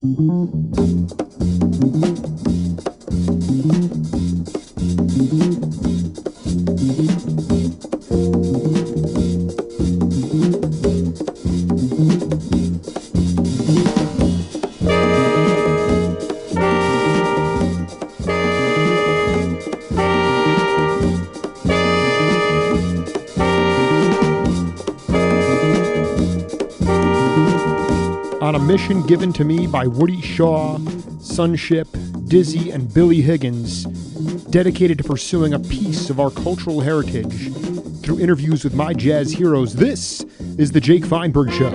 On a mission given to me by Woody Shaw, Sunship, Dizzy, and Billy Higgins, dedicated to pursuing a piece of our cultural heritage through interviews with my jazz heroes, this is The Jake Feinberg Show.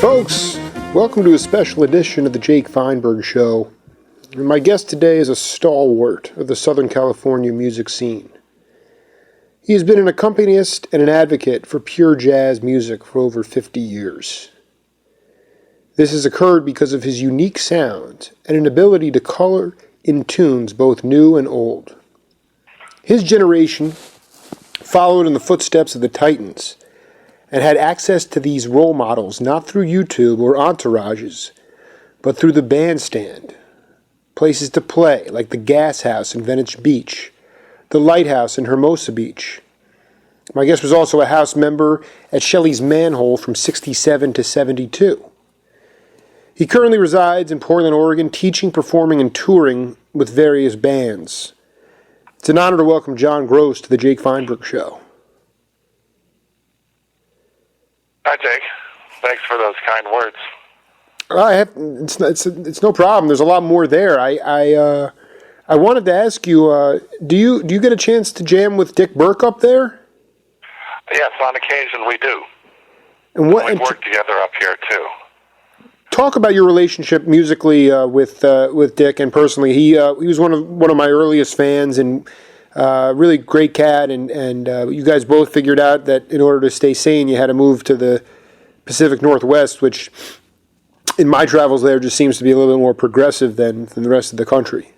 Folks, welcome to a special edition of The Jake Feinberg Show. My guest today is a stalwart of the Southern California music scene. He has been an accompanist and an advocate for pure jazz music for over 50 years. This has occurred because of his unique sound and an ability to color in tunes both new and old. His generation followed in the footsteps of the Titans and had access to these role models not through YouTube or entourages, but through the bandstand. Places to play, like the Gas House in Venice Beach, the Lighthouse in Hermosa Beach. My guest was also a house member at Shelley's Manhole from 67 to 72. He currently resides in Portland, Oregon, teaching, performing, and touring with various bands. It's an honor to welcome John Gross to the Jake Feinberg Show. Hi, Jake. Thanks for those kind words. It's no problem. There's a lot more there. I wanted to ask you, do you get a chance to jam with Dick Burke up there? Yes, on occasion we do. And we work together up here too. Talk about your relationship musically with Dick, and personally. He was one of my earliest fans, and really great cat. And you guys both figured out that in order to stay sane, you had to move to the Pacific Northwest, which in my travels there just seems to be a little bit more progressive than the rest of the country.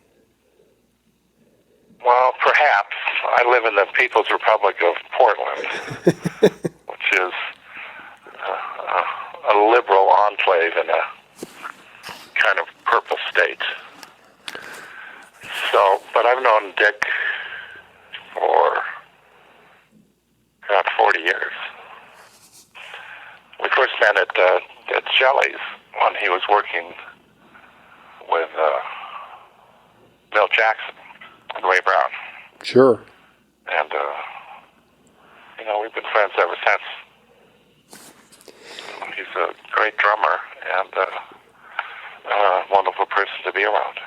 Well, perhaps. I live in the People's Republic of Portland, which is a liberal enclave in a kind of purple state. So, but I've known Dick for about 40 years. We first met at Shelley's when he was working with Bill Jackson and Ray Brown. Sure. And, we've been friends ever since. He's a great drummer and a wonderful person to be around.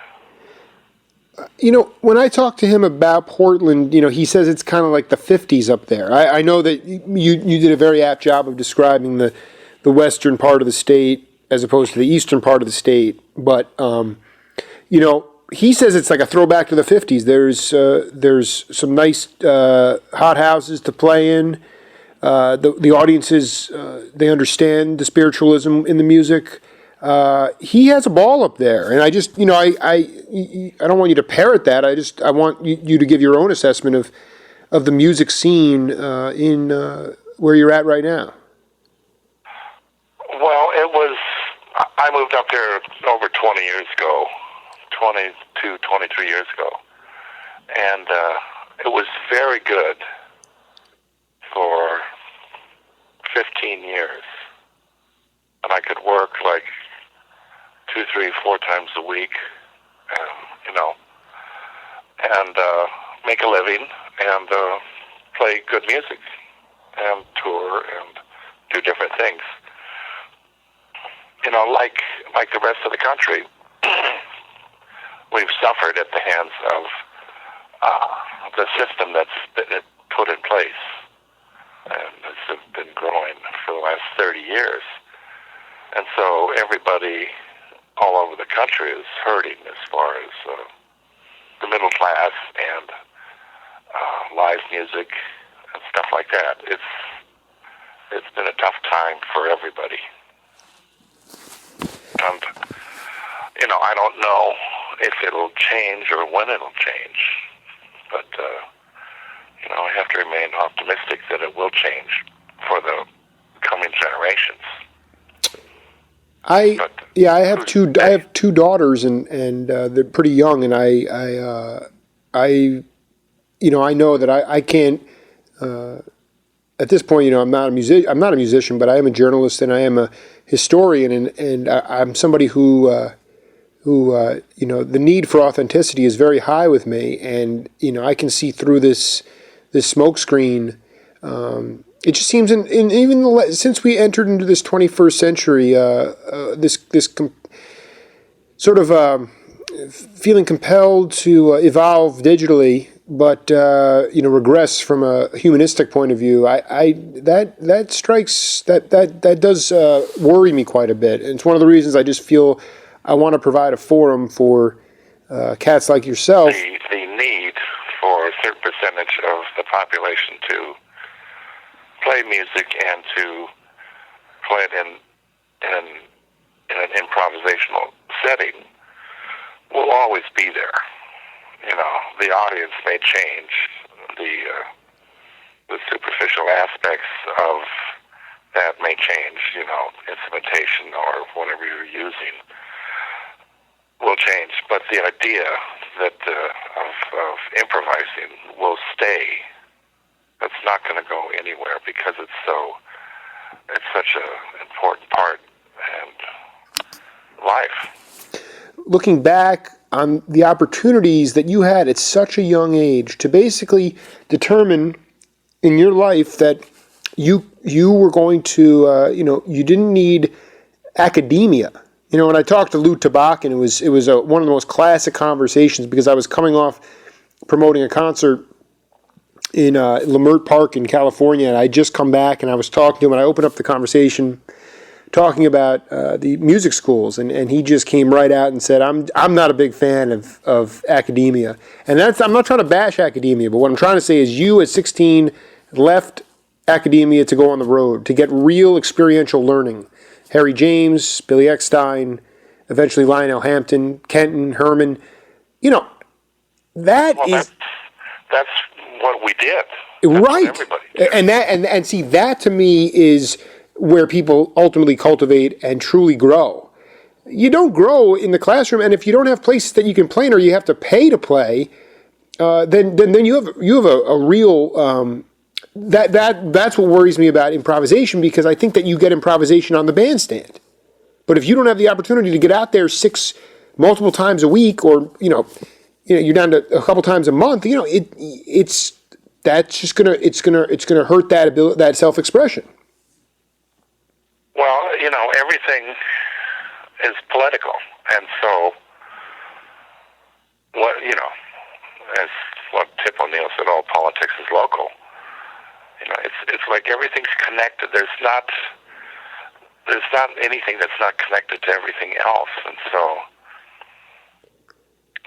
When I talk to him about Portland, he says it's kind of like the 50s up there. I know that you did a very apt job of describing the western part of the state as opposed to the eastern part of the state. But, he says it's like a throwback to the 50s. There's some nice hot houses to play in. The audiences, they understand the spiritualism in the music. He has a ball up there. And I just, I don't want you to parrot that. I want you to give your own assessment of the music scene in where you're at right now. Well, I moved up here over 20 years ago, 22, 23 years ago, and it was very good for 15 years, and I could work like 2, 3, 4 times a week, and make a living, and play good music, and tour, and do different things. Like the rest of the country, we've suffered at the hands of the system that's been put in place, and it's been growing for the last 30 years. And so everybody all over the country is hurting as far as the middle class and live music and stuff like that. It's been a tough time for everybody. And, I don't know if it'll change or when it'll change. But, to remain optimistic that it will change for the coming generations. I have two daughters, and they're pretty young, and I know that I can't. At this point, I'm not a musician, but I am a journalist and I am a historian, and I'm somebody who the need for authenticity is very high with me, and I can see through this smokescreen. It just seems, since we entered into this 21st century, sort of feeling compelled to evolve digitally, but regress from a humanistic point of view. That does worry me quite a bit, and it's one of the reasons I just feel I want to provide a forum for cats like yourself. The need for a certain percentage of the population to play music and to play it in an improvisational setting will always be there. The audience may change, the superficial aspects of that may change, instrumentation or whatever you're using will change, but the idea that of improvising will stay. That's not going to go anywhere because it's such an important part and life. Looking back on the opportunities that you had at such a young age to basically determine in your life that you were going to you didn't need academia. When I talked to Lou Tabak, and it was one of the most classic conversations because I was coming off promoting a concert in Leimert Park in California, and I just come back and I was talking to him, and I opened up the conversation talking about the music schools, and he just came right out and said, I'm not a big fan of academia. And I'm not trying to bash academia, but what I'm trying to say is you at 16 left academia to go on the road, to get real experiential learning. Harry James, Billy Eckstein, eventually Lionel Hampton, Kenton, Herman. That's what we did. Right. Everybody did. And see, that to me is where people ultimately cultivate and truly grow. You don't grow in the classroom, and if you don't have places that you can play in, or you have to pay to play, then you have a real that's what worries me about improvisation, because I think that you get improvisation on the bandstand. But if you don't have the opportunity to get out there multiple times a week, or you're down to a couple times a month, it's gonna hurt that self-expression. Well, everything is political, and so as what Tip O'Neill said, all politics is local. It's like everything's connected. There's not anything that's not connected to everything else, and so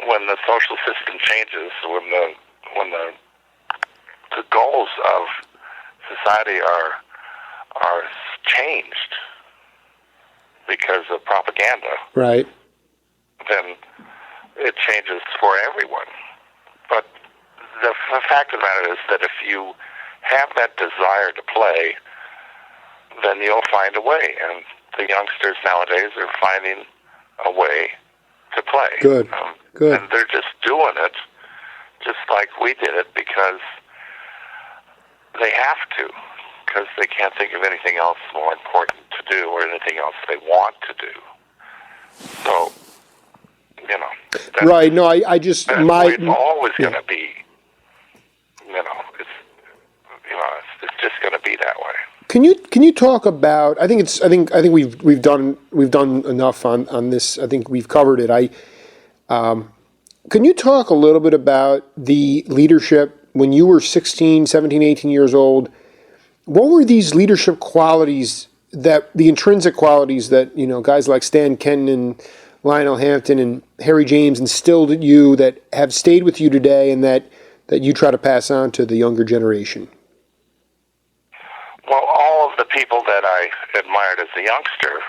when the social system changes, when the goals of society are changed because of propaganda, right? Then it changes for everyone. But the fact of the matter is that if you have that desire to play, then you'll find a way. And the youngsters nowadays are finding a way to play. Good. Good. And they're just doing it just like we did it because they have to, because they can't think of anything else more important to do or anything else they want to do. So, right. No, I just it's always going to be, it's just going to be that way. Can you talk about? I think we've done enough on this. I think we've covered it. Can you talk a little bit about the leadership when you were 16, 17, 18 years old? What were these leadership qualities, the intrinsic qualities that guys like Stan Kenton and Lionel Hampton and Harry James instilled in you that have stayed with you today, and that you try to pass on to the younger generation? Well, all of the people that I admired as a youngster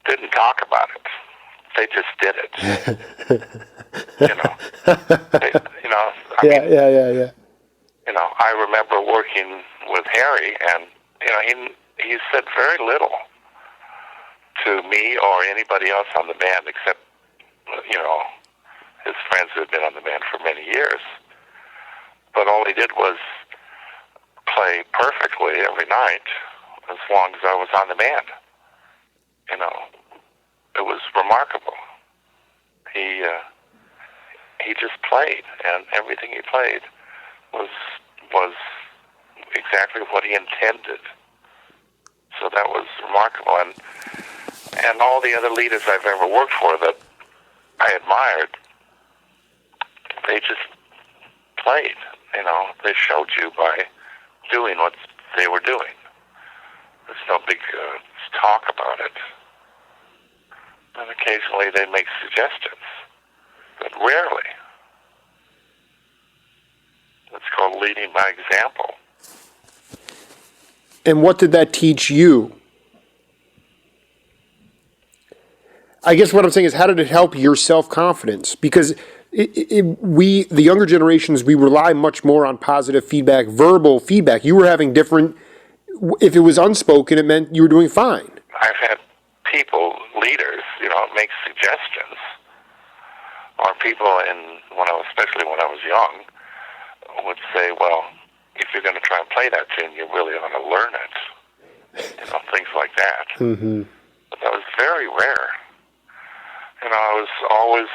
didn't talk about it. They just did it. Yeah. I remember working with Harry, and he said very little to me or anybody else on the band, except his friends who had been on the band for many years. But all he did was play perfectly every night, as long as I was on the band. It was remarkable. He just played, and everything he played was exactly what he intended. So that was remarkable. And all the other leaders I've ever worked for that I admired, they just played. They showed you by doing what they were doing. There's no big talk about it. And occasionally they make suggestions, but rarely. It's called leading by example. And what did that teach you? I guess what I'm saying is, how did it help your self-confidence? Because the younger generations, we rely much more on positive feedback, verbal feedback. You were having different, if it was unspoken, it meant you were doing fine. I've had people, leaders, make suggestions, or people especially when I was young, would say, well, if you're going to try and play that tune, you really ought to learn it. Things like that. Mm-hmm. But that was very rare. I was always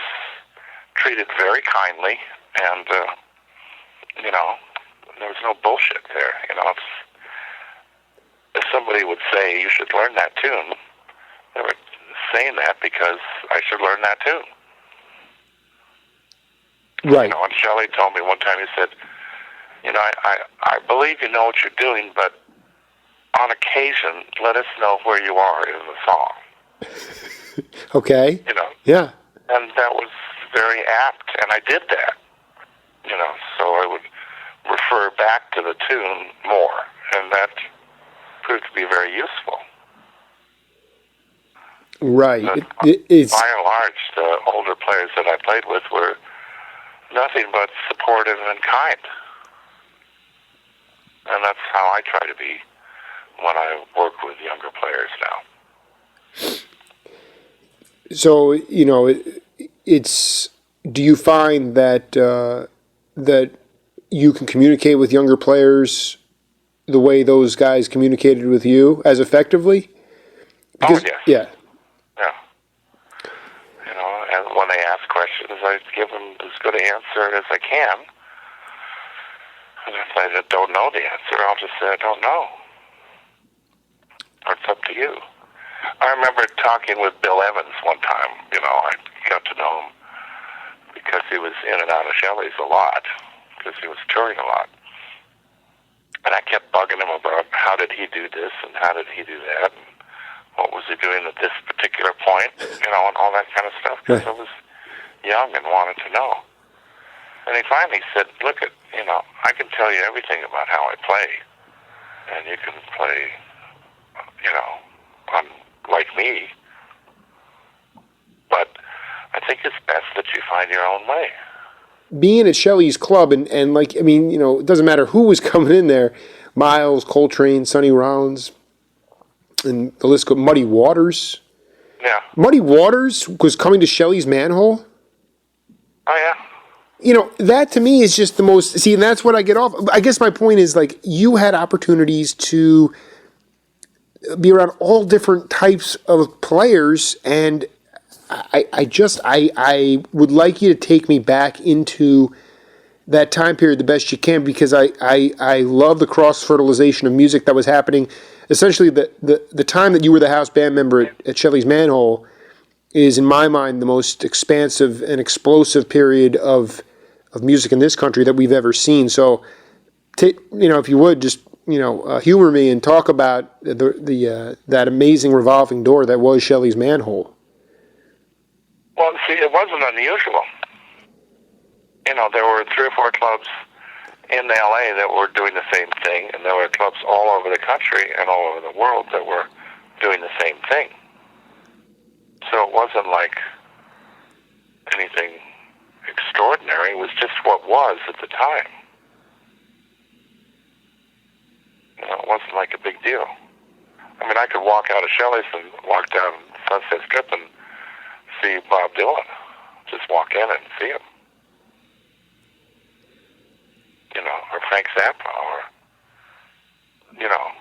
treated very kindly, and, there was no bullshit there. If somebody would say, you should learn that tune, they were saying that because I should learn that tune. Right. And Shelley told me one time, he said, I believe you know what you're doing, but on occasion, let us know where you are in the song. Okay. Yeah. And that was very apt, and I did that. So I would refer back to the tune more, and that proved to be very useful. Right. It's by and large, the older players that I played with were nothing but supportive and kind. And that's how I try to be when I work with younger players now. So, it's. Do you find that that you can communicate with younger players the way those guys communicated with you as effectively? Because, yes. Yeah. Yeah. And when they ask questions, I give them as good an answer as I can. And if I don't know the answer, I'll just say I don't know. Or it's up to you. I remember talking with Bill Evans one time. I got to know him because he was in and out of Shelley's a lot, because he was touring a lot. And I kept bugging him about how did he do this and how did he do that, and what was he doing at this particular point, and all that kind of stuff, because I was young and wanted to know. And he finally said, look, I can tell you everything about how I play, and you can play, like me, but I think it's best that you find your own way. Being at Shelley's club, and it doesn't matter who was coming in there, Miles, Coltrane, Sonny Rollins, and the list goes, Muddy Waters. Yeah. Muddy Waters was coming to Shelley's Manhole. Oh, yeah. That to me is just the most, see, and that's what I get off. I guess my point is, you had opportunities to be around all different types of players, and I would like you to take me back into that time period the best you can, because I love the cross-fertilization of music that was happening. Essentially, the time that you were the house band member at Shelley's Manhole is, in my mind, the most expansive and explosive period of music in this country that we've ever seen. So, if you would, just humor me and talk about that amazing revolving door that was Shelley's Manhole. Well, see, it wasn't unusual. There were 3 or 4 clubs in L.A. that were doing the same thing, and there were clubs all over the country and all over the world that were doing the same thing. So it wasn't like anything extraordinary. It was just what was at the time. I could walk out of Shelley's and walk down Sunset Strip and see Bob Dylan. Just walk in and see him. You know, or Frank Zappa, or, you know,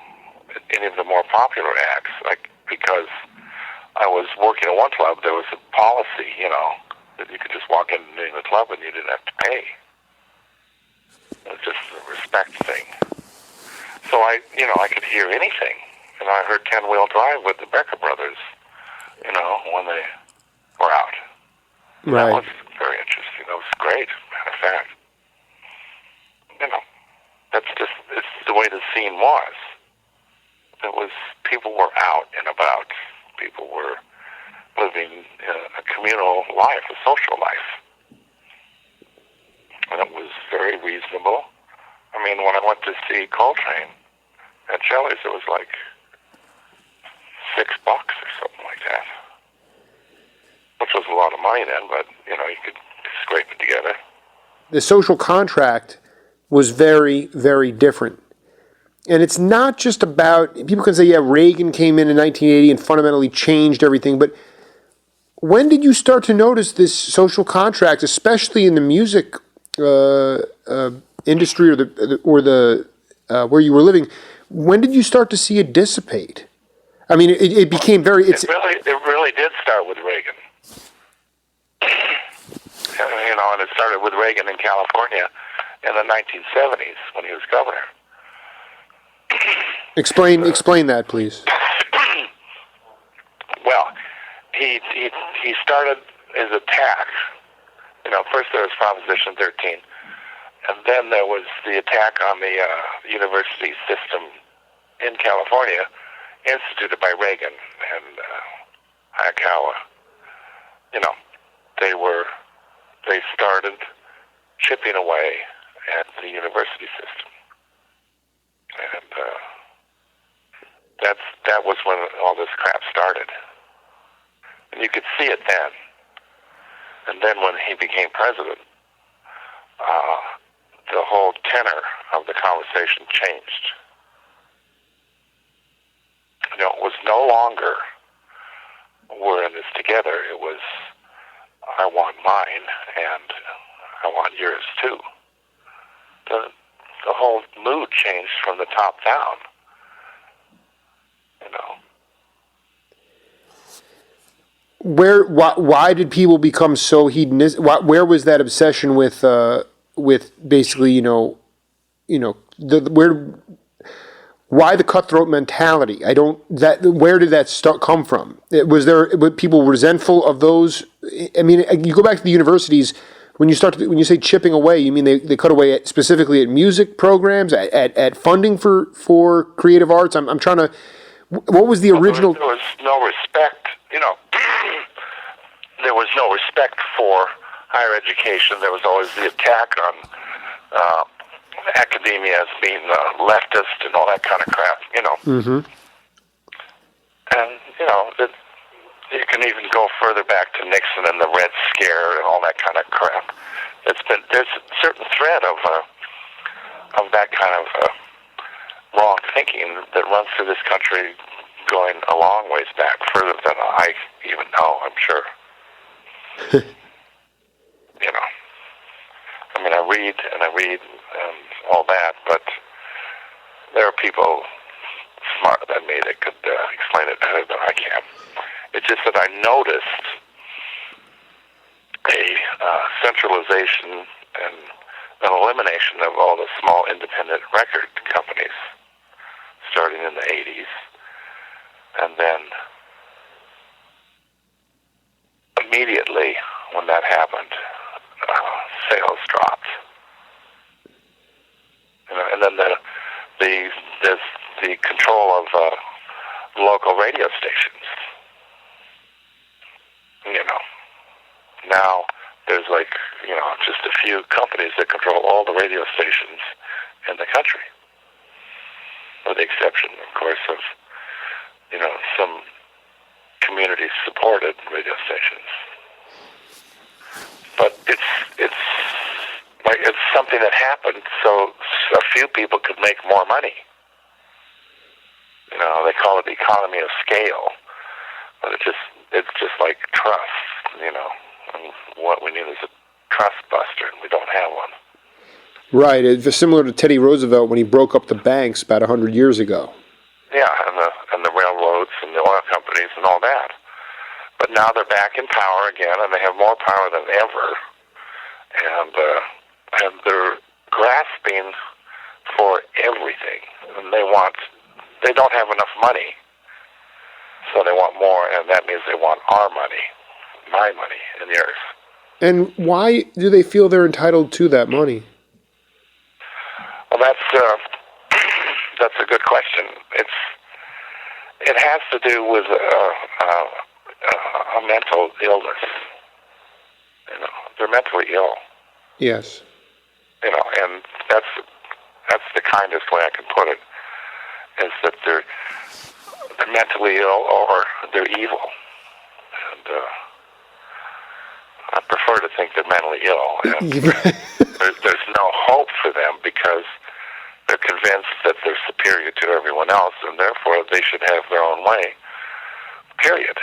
any of the more popular acts. Like, because I was working at one club, there was a policy, you know, that you could just walk in the club and you didn't have to pay. It was just a respect thing. So I could hear anything. And I heard 10 Wheel Drive with the Becker Brothers, you know, when they were out. Right. That was very interesting. That was great, matter of fact. You know, it's the way the scene was. It was, people were out and about. People were living a communal life, a social life. And it was very reasonable. I mean, when I went to see Coltrane at Shelley's, it was like $6 or something like that. Which was a lot of money then, but, you know, you could scrape it together. The social contract was very, very different. And it's not just about, people can say, yeah, Reagan came in 1980 and fundamentally changed everything, but when did you start to notice this social contract, especially in the music industry or the where you were living? When did you start to see it dissipate? I mean, it became very. It really did start with Reagan. You know, and it started with Reagan in California in the 1970s when he was governor. Explain that, please. Well, he started his attack. You know, first there was Proposition 13, and then there was the attack on the university system in California, instituted by Reagan and Hayakawa. You know, they started chipping away at the university system, and that was when all this crap started. And you could see it then. And then when he became president, the whole tenor of the conversation changed. You know, it was no longer, we're in this together. It was, I want mine, and I want yours too. The whole mood changed from the top down. You know. Why did people become so hedonistic? Where was that obsession with basically, why the cutthroat mentality? Where did that come from? Were people resentful of those? I mean, you go back to the universities. When you say chipping away, you mean they cut away specifically at music programs, at funding for creative arts? I'm trying to. What was the original? There was no respect. You know, there was no respect for higher education. There was always the attack on academia as being leftist and all that kind of crap. You know, and you know that. You can even go further back to Nixon and the Red Scare and all that kind of crap. There's a certain thread of that kind of wrong thinking that runs through this country, going a long ways back, further than I even know, I'm sure. You know, I mean, I read and all that, but there are people smarter than me that could explain it better than I can. It's just that I noticed a centralization and an elimination of all the small independent record companies starting in the 80s. And then immediately when that happened, sales dropped. You know, and then the control of local radio stations. You know, now there's just a few companies that control all the radio stations in the country, with the exception, of course, of, some community-supported radio stations. But it's something that happened so a few people could make more money. You know, they call it the economy of scale, but it's just like trust. You know, and what we need is a trust buster, and we don't have one. Right. It's similar to Teddy Roosevelt when he broke up the banks about 100 years ago. Yeah, and the railroads and the oil companies and all that. But now they're back in power again, and they have more power than ever, and they're grasping for everything, and they don't have enough money, so they want more, and that means they want our money, my money, and yours. And why do they feel they're entitled to that money? Well, that's a good question. It has to do with a mental illness. You know, they're mentally ill. Yes. You know, and that's the kindest way I can put it, is that they're mentally ill or they're evil. And I prefer to think they're mentally ill. And there's no hope for them because they're convinced that they're superior to everyone else, and therefore they should have their own way. Period.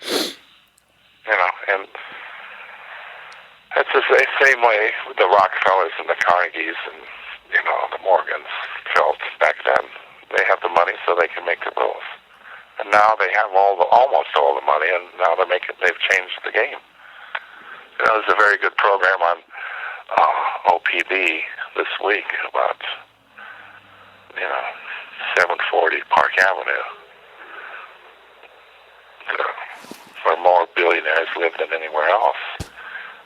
You know, and it's the same way the Rockefellers and the Carnegies and, you know, the Morgans felt back then. They have the money so they can make the rules. And now they have almost all the money, and now they've changed the game. You know, there's a very good program on OPB this week about, you know, 740 Park Avenue, where more billionaires live than anywhere else,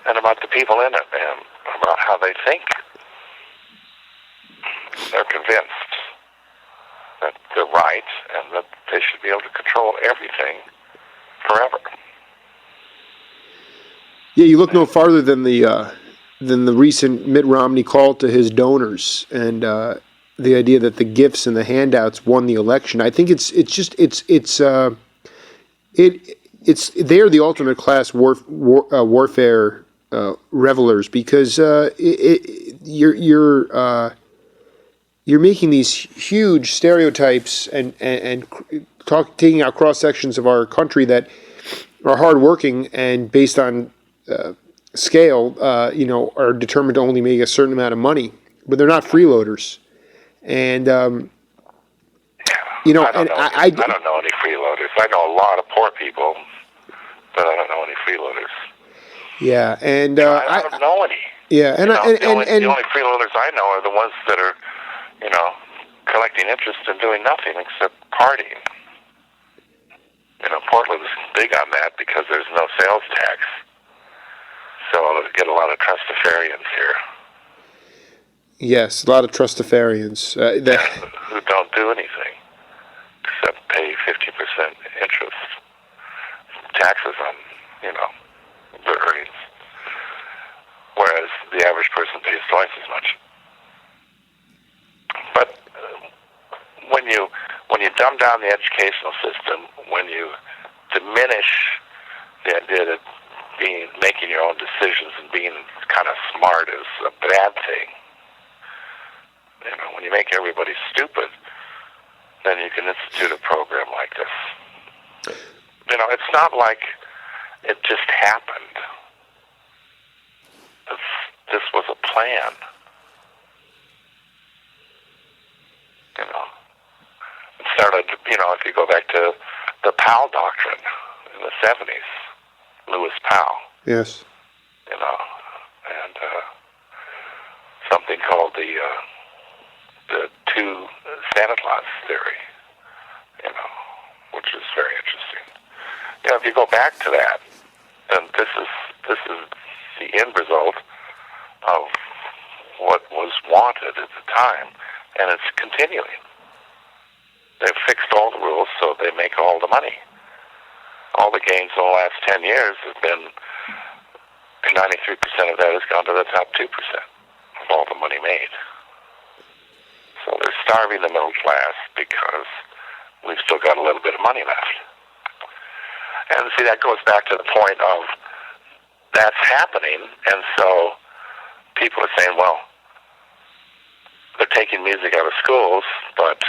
and about the people in it, and about how they think. They're convinced that they're right and that they should be able to control everything forever. Yeah, you look no farther than the recent Mitt Romney call to his donors and the idea that the gifts and the handouts won the election. I think they're the ultimate class warfare revelers, because you're making these huge stereotypes and taking out cross sections of our country that are hardworking and based on scale, are determined to only make a certain amount of money, but they're not freeloaders. And I don't know any freeloaders. I know a lot of poor people, but I don't know any freeloaders. Yeah, and I don't know any. Yeah, and the only freeloaders I know are the ones that are, you know, collecting interest and doing nothing except partying. You know, Portland's big on that because there's no sales tax, so they get a lot of trustafarians here. Yes, a lot of trustafarians who don't do anything except pay 50% interest taxes on, you know, their earnings, whereas the average person pays twice as much. But when you dumb down the educational system, when you diminish the idea that making your own decisions and being kind of smart is a bad thing, you know, when you make everybody stupid, then you can institute a program like this. You know, it's not like it just happened. This was a plan. You know, it started, you know, if you go back to the Powell Doctrine in the 70s, Lewis Powell. Yes. You know, and something called the two Santa Claus theory, you know, which is very interesting. You know, if you go back to that, then this is the end result of what was wanted at the time, and it's continuing. They've fixed all the rules, so they make all the money. All the gains in the last 10 years have been, 93% of that has gone to the top 2% of all the money made. So they're starving the middle class because we've still got a little bit of money left. And see, that goes back to the point of that's happening, and so people are saying, well, they're taking music out of schools, but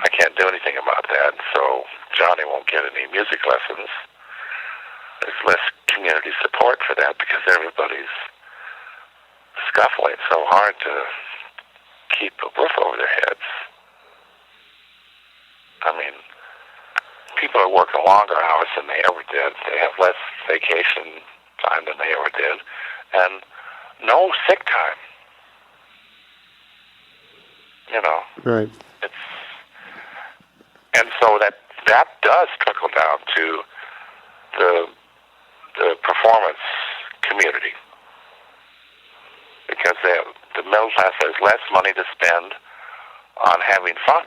I can't do anything about that. So Johnny won't get any music lessons. There's less community support for that because everybody's scuffling so hard to keep a roof over their heads. I mean, people are working longer hours than they ever did. They have less vacation time than they ever did, and no sick time. You know, Right. And so that does trickle down to the performance community, because the middle class has less money to spend on having fun.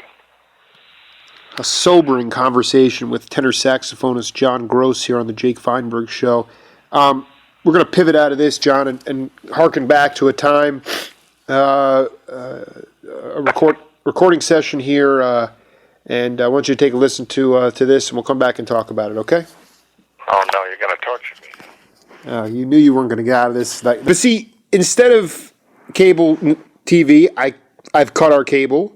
A sobering conversation with tenor saxophonist John Gross here on the Jake Feinberg Show. We're going to pivot out of this, John, and harken back to a time, a recording session here, and I want you to take a listen to this, and we'll come back and talk about it, okay? Oh, no, you're going to torture me. You knew you weren't going to get out of this. But see, instead of cable TV, I've cut our cable.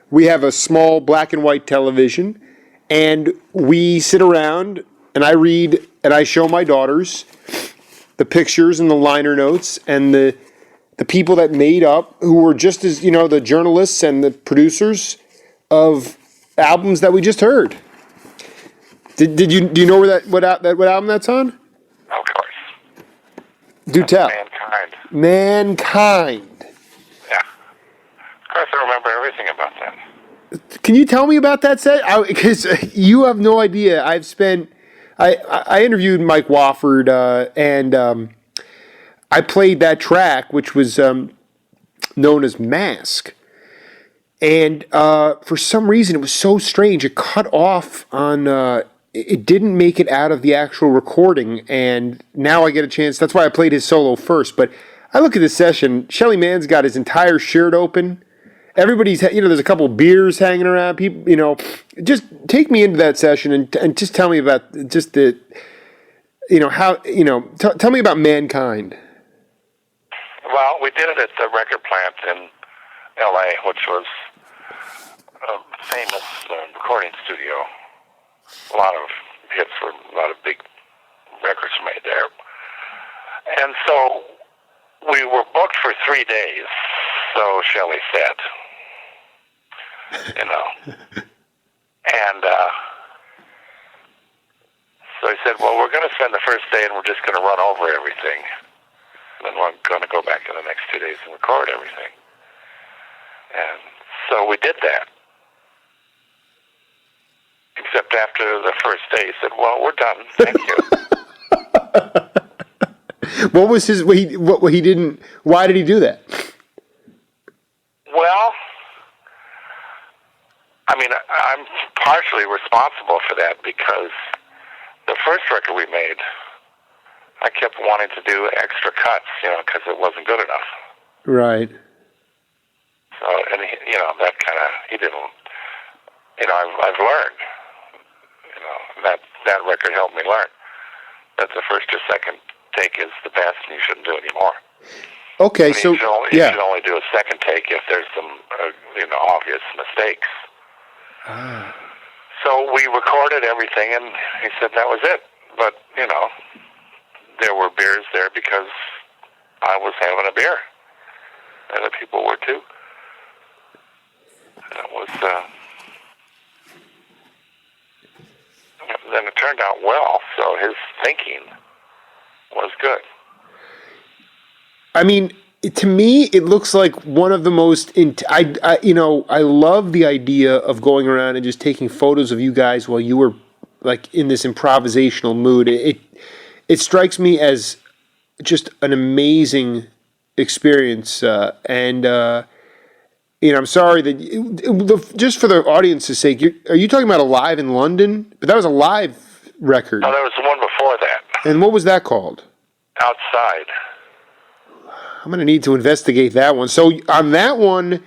We have a small black and white television, and we sit around, and I read, and I show my daughters the pictures and the liner notes and the people that made up, who were just as, the journalists and the producers of albums that we just heard. Do you know what album that's on? Of course. Do tell. Mankind. Mankind. Yeah. Of course, I remember everything about that. Can you tell me about that set? Because you have no idea. I interviewed Mike Wofford, and I played that track, which was known as Mask. And for some reason, it was so strange. It cut off on... it didn't make it out of the actual recording, and now I get a chance. That's why I played his solo first. But I look at this session. Shelly Mann's got his entire shirt open. Everybody's, there's a couple of beers hanging around. People, just take me into that session and just tell me about just the, how, tell me about Mankind. Well, we did it at the record plant in L.A., which was a famous recording studio. A lot of hits were, a lot of big records made there. And so we were booked for 3 days, so Shelley said. And so he said, well, we're going to spend the first day and we're just going to run over everything. And then we're going to go back in the next 2 days and record everything. And so we did that. Except after the first day, he said, well, we're done. Thank you. What was his, why did he do that? Well, I mean, I'm partially responsible for that because the first record we made, I kept wanting to do extra cuts, because it wasn't good enough. Right. So, and that kind of, he didn't, I've learned, that record helped me learn that the first or second take is the best and you shouldn't do anymore. Okay, so, you should only do a second take if there's some, obvious mistakes. Ah. So we recorded everything, and he said that was it. But, there were beers there because I was having a beer. And the people were too. And it was, then it turned out well, so his thinking was good. I mean, to me, it looks like one of the most. I love the idea of going around and just taking photos of you guys while you were like in this improvisational mood. It strikes me as just an amazing experience, and I'm sorry that just for the audience's sake, are you talking about Alive in London? But that was a live record. No, there was the one before that. And what was that called? Outside. I'm going to need to investigate that one. So on that one,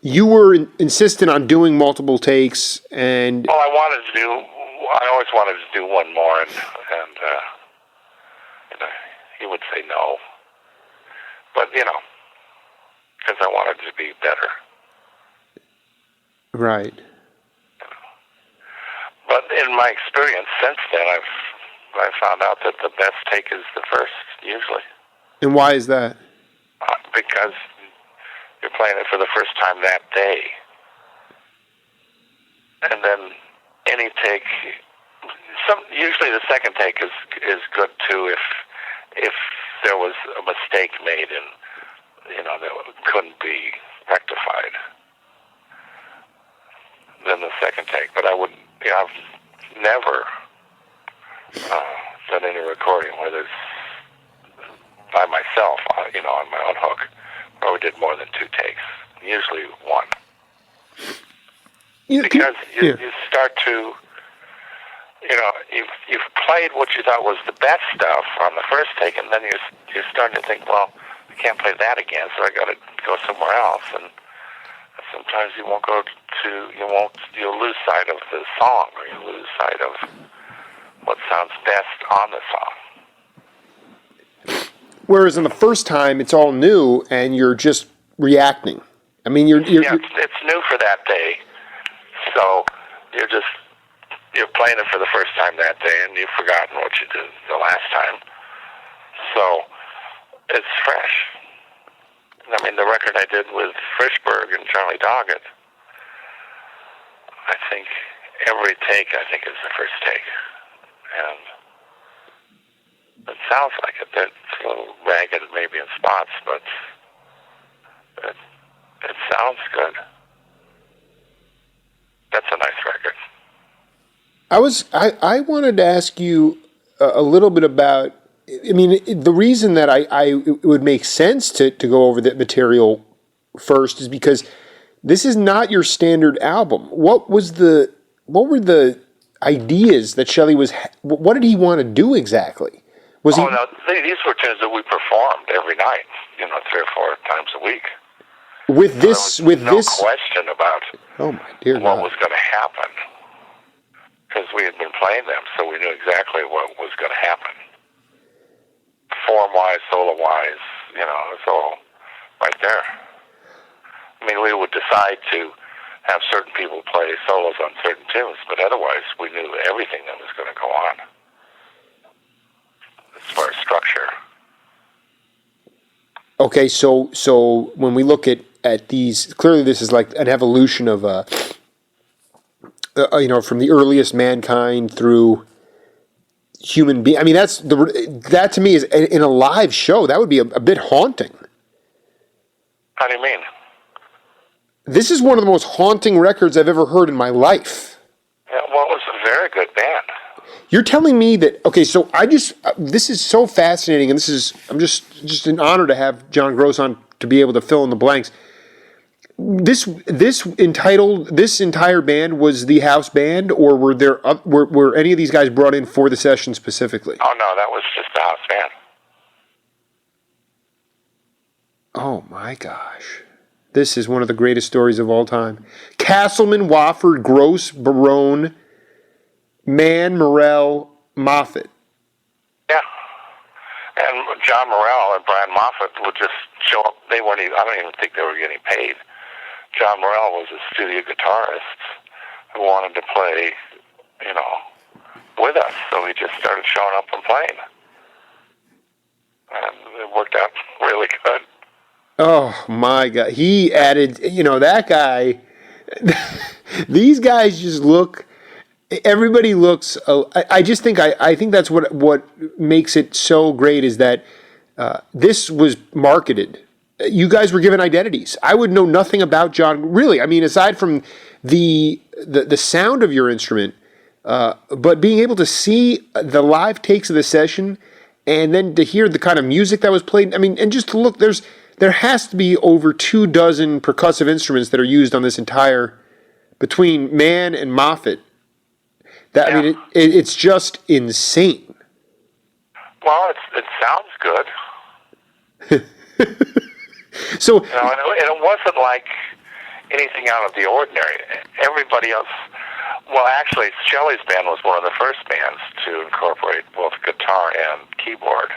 you were insistent on doing multiple takes, and well, I always wanted to do one more, and he would say no, but because I wanted to be better. Right. But in my experience since then, I found out that the best take is the first, usually. And why is that? Because you're playing it for the first time that day. And then any take, usually the second take is good too if there was a mistake made and, that couldn't be rectified. Then the second take. But I wouldn't, I've never done any recording where there's, by myself, on my own hook, where we did more than 2 takes. Usually 1. Because you start to, you've played what you thought was the best stuff on the first take, and then you're starting to think, well, I can't play that again, so I got to go somewhere else. And sometimes you'll lose sight of the song, or you lose sight of what sounds best on the song. Whereas on the first time, it's all new, and you're just reacting. I mean, it's new for that day, so you're playing it for the first time that day, and you've forgotten what you did the last time. So it's fresh. I mean, the record I did with Frischberg and Charlie Doggett, I think every take, is the first take. And it sounds like it. It's a little ragged maybe in spots, but it sounds good. That's a nice record. I wanted to ask you a little bit about, I mean, the reason that it would make sense to go over that material first is because this is not your standard album. What were the ideas that Shelley what did he want to do exactly? These were tunes that we performed every night, 3 or 4 times a week. With this question about oh my dear what God. was going to happen, because we had been playing them, so we knew exactly what was going to happen. Form-wise, solo-wise, it's all right there. I mean, we would decide to have certain people play solos on certain tunes, but otherwise we knew everything that was going to go on as far as structure. Okay, so when we look at these, clearly this is like an evolution of from the earliest mankind through human being. I mean, that to me is in a live show. That would be a bit haunting. How do you mean? This is one of the most haunting records I've ever heard in my life. Yeah, well, it was a very good band. You're telling me that, okay, so this is so fascinating, and I'm just an honor to have John Gross on to be able to fill in the blanks. This entire band was the house band, or were any of these guys brought in for the session specifically? Oh, no, that was just the house band. Oh, my gosh. This is one of the greatest stories of all time. Castleman, Wofford, Gross, Barone, Mann, Morell, Moffett. Yeah. And John Morell and Brian Moffett would just show up. I don't even think they were getting paid. John Morell was a studio guitarist who wanted to play, with us. So he just started showing up and playing. And it worked out really good. Oh, my God. He added, that guy, these guys just look, everybody looks, I think that's what makes it so great is that this was marketed. You guys were given identities. I would know nothing about John, really. I mean, aside from the sound of your instrument, but being able to see the live takes of the session and then to hear the kind of music that was played, I mean, and just to look, there has to be over 24 percussive instruments that are used on this entire, between Mann and Moffett. That, yeah. I mean, it's just insane. Well, it sounds good. So, and it wasn't like anything out of the ordinary. Everybody else, well, actually, Shelley's band was one of the first bands to incorporate both guitar and keyboard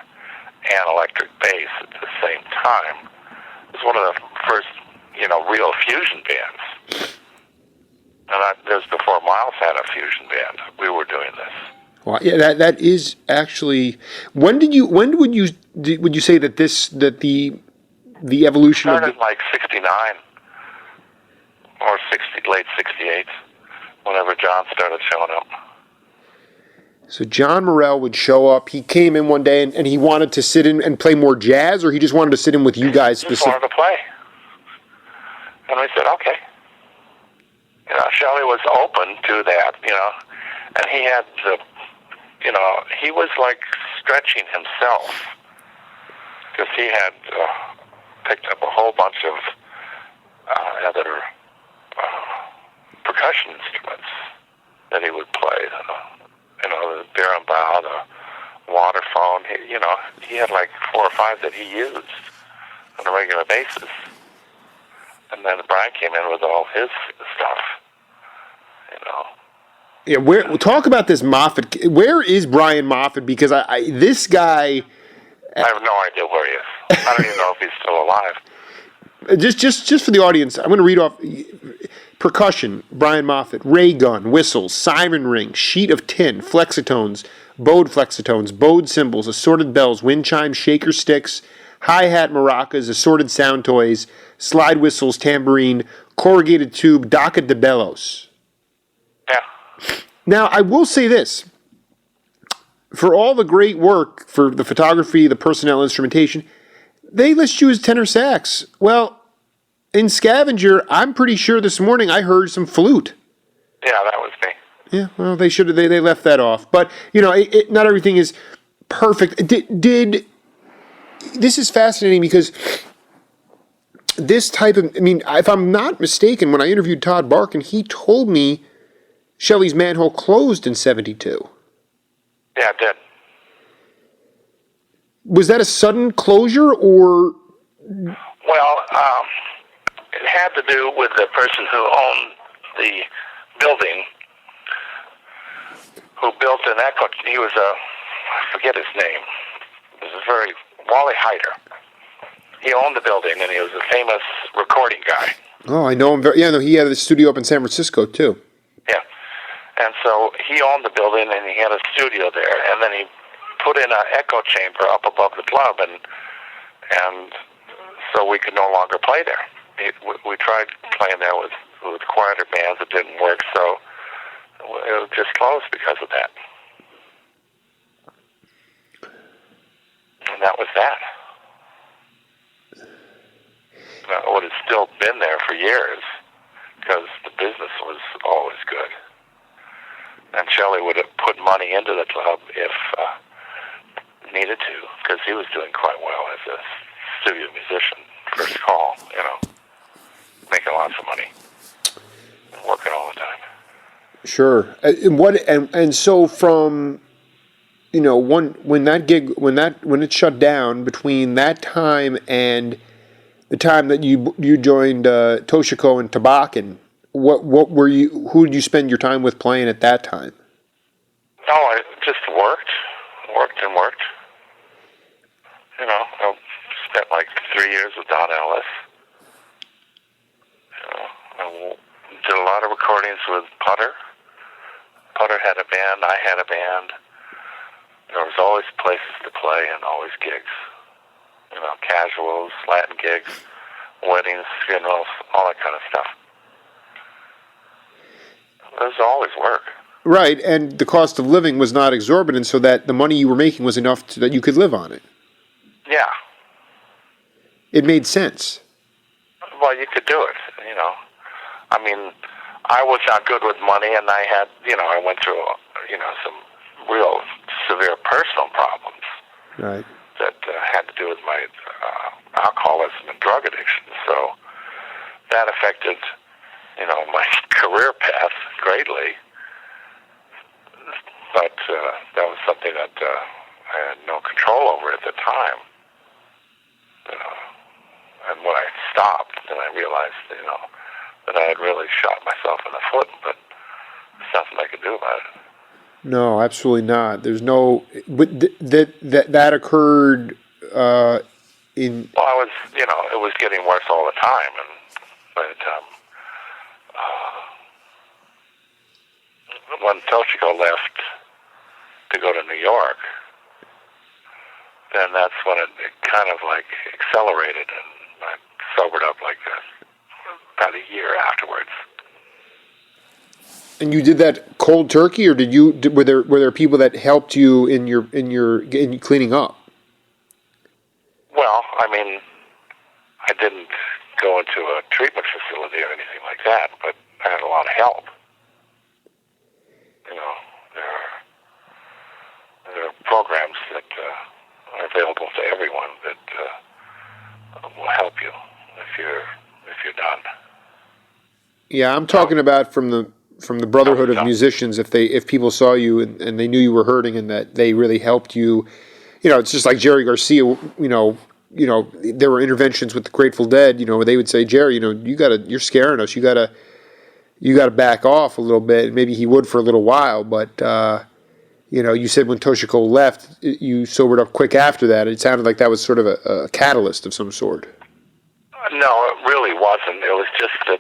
and electric bass at the same time. It was one of the first, real fusion bands. And this was before Miles had a fusion band. We were doing this. Well, yeah, that is actually. When would you say that the evolution of Started in like '69 or late '68, whenever John started showing up. So John Morell would show up. He came in one day and he wanted to sit in and play more jazz, or he just wanted to sit in with you guys Just wanted to play. And we said, okay. Shelley was open to that, and he had he was like stretching himself because he had picked up a whole bunch of other percussion instruments that he would play. The berimbau, the waterphone. He had like 4 or 5 that he used on a regular basis. And then Brian came in with all his stuff. Yeah, talk about this Moffat. Where is Brian Moffat? Because this guy. I have no idea where he is. I don't even know if he's still alive. Just for the audience, I'm going to read off percussion: Brian Moffat, ray gun, whistles, siren ring, sheet of tin, flexitones, bowed cymbals, assorted bells, wind chimes, shaker sticks, hi-hat maracas, assorted sound toys, slide whistles, tambourine, corrugated tube, docket de bellows. Yeah. Now, I will say this. For all the great work, for the photography, the personnel instrumentation, they list you as tenor sax. Well, in Scavenger, I'm pretty sure this morning I heard some flute. Yeah, that was me. Yeah, well, they should have. They left that off. But, not everything is perfect. This is fascinating because this type of, if I'm not mistaken, when I interviewed Todd Barkin, he told me Shelley's Manhole closed in '72. Yeah, it did. Was that a sudden closure, or? Well, it had to do with the person who owned the building, who built an echo. He was I forget his name. It was Wally Heider. He owned the building, and he was a famous recording guy. Oh, I know him very. Yeah, no, he had a studio up in San Francisco too. Yeah, and so he owned the building, and he had a studio there, and then he put in an echo chamber up above the club, and so we could no longer play there. We tried playing there with quieter bands. It didn't work, so it just closed because of that. And that was that. It would have still been there for years because the business was always good. And Shelley would have put money into the club if needed to, because he was doing quite well as a studio musician, first call, making lots of money, working all the time. Sure. And so from when it shut down, between that time and the time that you joined Toshiko and Tabakin, who did you spend your time with playing at that time? I just worked. I spent like 3 years with Don Ellis. I did a lot of recordings with Putter. Putter had a band, I had a band. There was always places to play and always gigs. Casuals, Latin gigs, weddings, funerals, all that kind of stuff. There's always work. Right, and the cost of living was not exorbitant, so that the money you were making was enough that you could live on it. Yeah. It made sense. Well, you could do it, I was not good with money, and I had, I went through, some real severe personal problems. Right. That had to do with my alcoholism and drug addiction. So that affected, my career path greatly. But that was something that I had no control over at the time. And when I stopped, then I realized, that I had really shot myself in the foot, but there's nothing I could do about it. No, absolutely not. There's no. But that occurred in. Well, it was getting worse all the time, and by the time when Toshiko left to go to New York, then that's when it kind of like accelerated, and I sobered up like about a year afterwards. And you did that cold turkey, or were there people that helped you in cleaning up? Well, I mean, I didn't go into a treatment facility or anything like that, but I had a lot of help. You know, there are programs that are available to everyone that will help you if you're done. Yeah, I'm talking about from the Brotherhood of Musicians. If people saw you and they knew you were hurting and that they really helped you, you know, it's just like Jerry Garcia. You know, there were interventions with the Grateful Dead. You know, where they would say, Jerry, you know, you're scaring us. You gotta back off a little bit. And maybe he would for a little while, but you know, you said when Toshiko left, you sobered up quick after that. It sounded like that was sort of a catalyst of some sort. No, it really wasn't. It was just that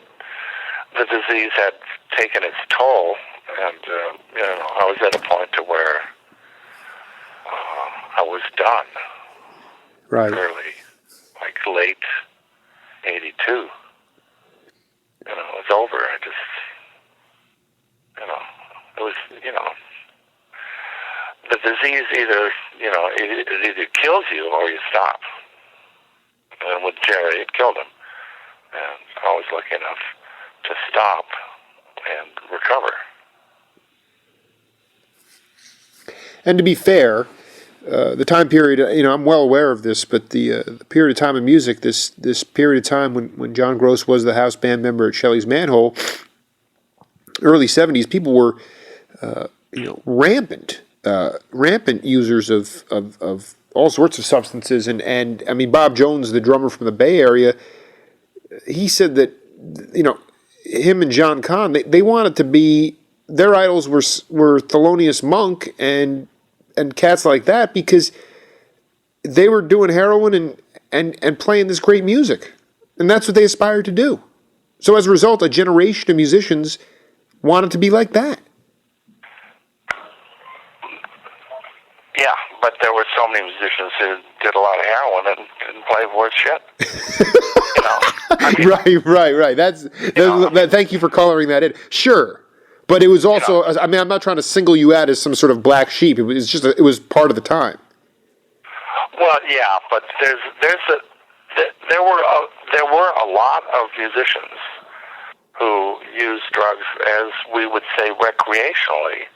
the disease had taken its toll, and you know, I was at a point to where I was done. Right. Early, like late '82. You know, it was over. I just, you know, it was, you know, the disease either, you know, it either kills you or you stop. And with Jerry, it killed him. And I was lucky enough to stop and recover. And to be fair, the time period, you know, I'm well aware of this, but the period of time in music, this period of time when John Gross was the house band member at Shelley's Manhole, early 70s, people were, you know, rampant users of all sorts of substances. And I mean, Bob Jones, the drummer from the Bay Area, he said that, you know, him and John Kahn, they wanted to be, their idols were Thelonious Monk and cats like that, because they were doing heroin and playing this great music. And that's what they aspired to do. So as a result, a generation of musicians wanted to be like that. Yeah, but there were so many musicians who did a lot of heroin and didn't play worth shit. You know, I mean, right. Thank you for coloring that in. Sure. But it was also, you know, I mean, I'm not trying to single you out as some sort of black sheep. It was just, it was part of the time. Well, yeah, but there were a lot of musicians who used drugs, as we would say, recreationally,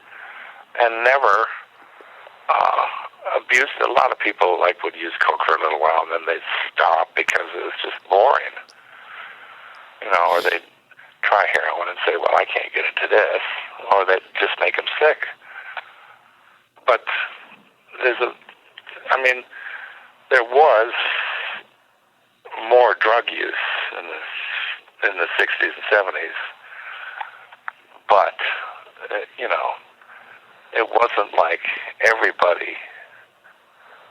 and never abused it. A lot of people would use coke for a little while, and then they'd stop because it was just boring, you know, or they'd try heroin and say, well, I can't get into this, or they'd just make them sick. But there was more drug use in the 60s and 70s, but you know, it wasn't like everybody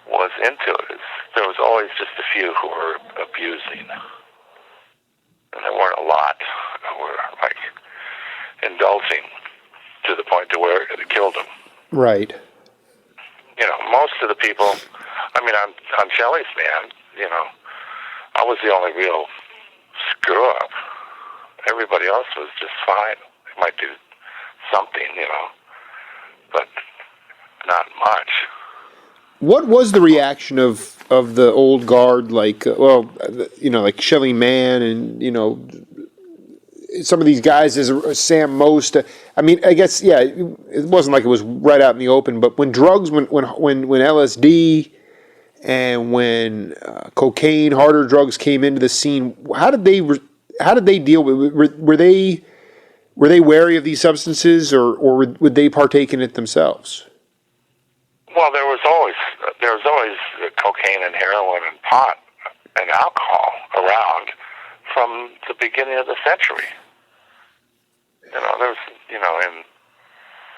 was into it. There was always just a few who were abusing, and there weren't a lot who were indulging to the point to where it killed them. Right. You know, most of the people, I mean, on Shelley's band, you know, I was the only real screw-up. Everybody else was just fine. They might do something, you know, but not much. What was the reaction of the old guard, you know, like Shelley Mann and, you know, some of these guys, as Sam Most? I mean, I guess, yeah, it wasn't like it was right out in the open, but when drugs, when LSD and when cocaine, harder drugs came into the scene, how did they deal with it? Were they wary of these substances, or would they partake in it themselves? Well, there was always cocaine and heroin and pot and alcohol around from the beginning of the century. You know, there's, you know,